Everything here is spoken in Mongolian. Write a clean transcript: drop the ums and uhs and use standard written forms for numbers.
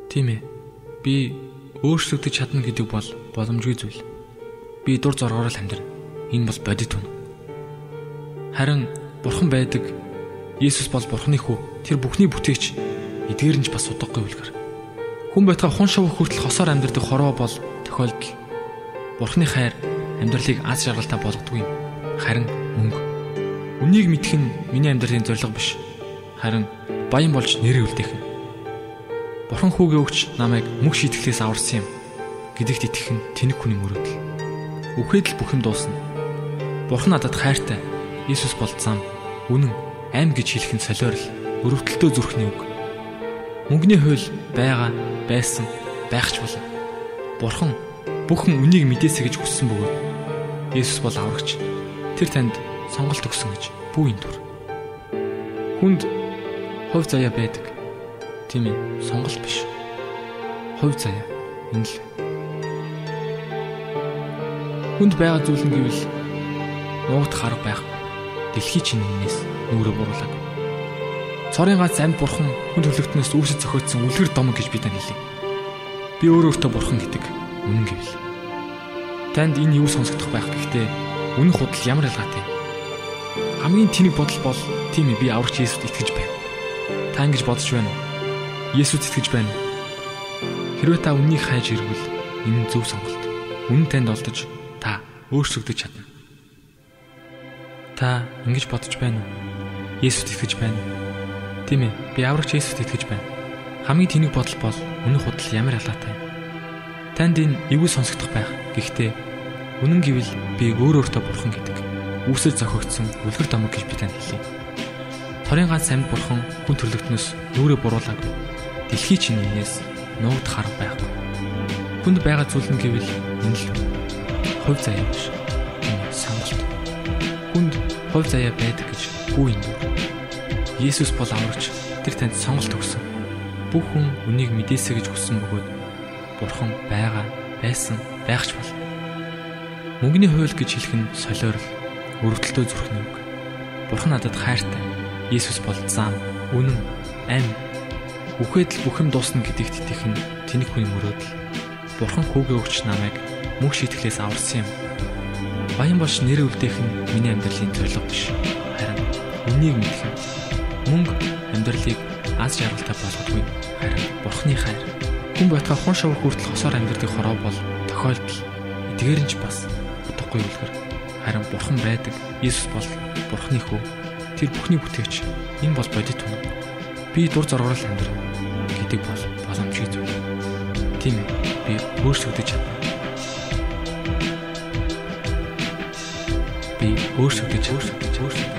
Тийм ээ. Би өөрчлөгдөж чадна гэдэг бол боломжгүй зүйл. Би дур зоргоор л амьдрна. Энэ бол бодит үнэ. Харин Бурхан байдаг. Есүс бол Бурханы хүү. Тэр бүхний бүтээгч. Эдгээр нь ч бас удахгүй үлгэр. Хүн байтугай хун шавх хүртэл хосоор амьдрэх хороо бол тохиолдол. Бурханы хайр амьдралыг аз жаргалтай болгодгүй. Харин мөнгө. Үнийг мэдэх нь миний амьдралын зорилго биш. Харин баян болж нэрээ үлдээх нь. Бурхан хүүгээ өгч намайг мөх шийтгэлээс аварсан юм гэдэгт итгэх нь тэнэг хүний мөрөөдөл. Үхээд л бүх юм дуусна. Бурхан надад хайртай. Есүс бол зам, үнэн, аим гэж хэлэх нь солиорл, өрөвдөлтөө зүрхний үг. Мөнгөний хууль байгаа, байсан, байх ч болно. Бурхан бүхэн үнийг мэдээсэй гэж хүссэн бөгөөд Есүс бол аврагч. Тэр танд сонголт өгсөн гэж бүү энэ төр. Хүнд хувь заяа байдаг. Тийм ээ, сонголт биш. Хувь заяа энэ л. Хүнд байгаа зүйл нь гэвэл нуугдах арга байхгүй. Дэлхий чинээс нүрэ буруулаг. Цорын гац амьд Бурхан хүн төлөвтнөөс үүсэж зохиодсон үлгэр домог гэж би тань хэлье. Би өөртөө Бурхан гэдэг үнэн гэвэл. Танд энэ юу сонсогдох байх гэхдээ үнэн худал ямар ялгаатай. Хамгийн тэнэг бодол бол тийм ээ, би аврагч Есүст итгэж байна. Та ингэж бодож байна уу? Есүст итгэж байна уу? Хэрвээ та үннийг хайж ирвэл энэ зөв сонголт. Үнэн танд олдож та өөрчлөгдөж чадна. Та ингэж бодож байна уу? Есүст итгэж байна уу? Тийм ээ, би аврагч Есүст итгэж байна. Хамгийн тэнэг бодол бол үнэн худал ямар ялгаатай. Танд энэ эвгүй сонсогдох байх. Гэхдээ үнэн гэвэл би өөртөө Бурхан гэдэг үүсэж зохиогдсон үлгэр домог гэж би танд хэлье. Торын ганц амьд Бурхан хүн төрлөختнөөс нүрэ буруулаг. Дэлхий чинээс нуугдах арга байхгүй. Хүнд байгаа зүйл нь гэвэл энэ л хувь заяа биш. Сонголт. Хүнд хувь заяа байдаг гэж бүү энэ. Есүс бол аврагч. Тэр танд сонголт өгсөн. Бүх хүн үнийг мэдээсэй гэж хүссэн бөгөөд Бурхан байгаа, байсан, байх ч болно. Мөнгөний хууль гэж хэлэх нь солиорл, өрөвдөлтөө зүрхний үг. Бурхан надад хайртай. Есүс бол зам, үнэн, аим. Үхээд л бүх юм дуусна гэдэгт итгэх нь тэнэг хүний мөрөөдөл. Бурхан хүүгээ өгч намайг мөх шийтгэлээс аварсан юм. Баян болж нэрээ үлдээх нь миний амьдралын зорилго биш. Харин үнийг мэдэх юм. Мөнгө амьдралыг аз жаргалтай болгодгүй. Харин Бурханы хайр. Хүн байтугай хун шавх хүртэл хосоор амьдрэх хороо бол тохиолдол. Эдгээр нь ч бас утгагүй үлгэр. Харин Бурхан байдаг. Есүс бол Бурханы хүү. Тэр бүхний бүтээгч. Энэ бол бодит үнэ. Би дур зоргоор л амьдрна гэдэг бол боломжгүй зүйл. Тийм ээ, би өөрчлөгдөж чадна. Би өөрчлөгдөж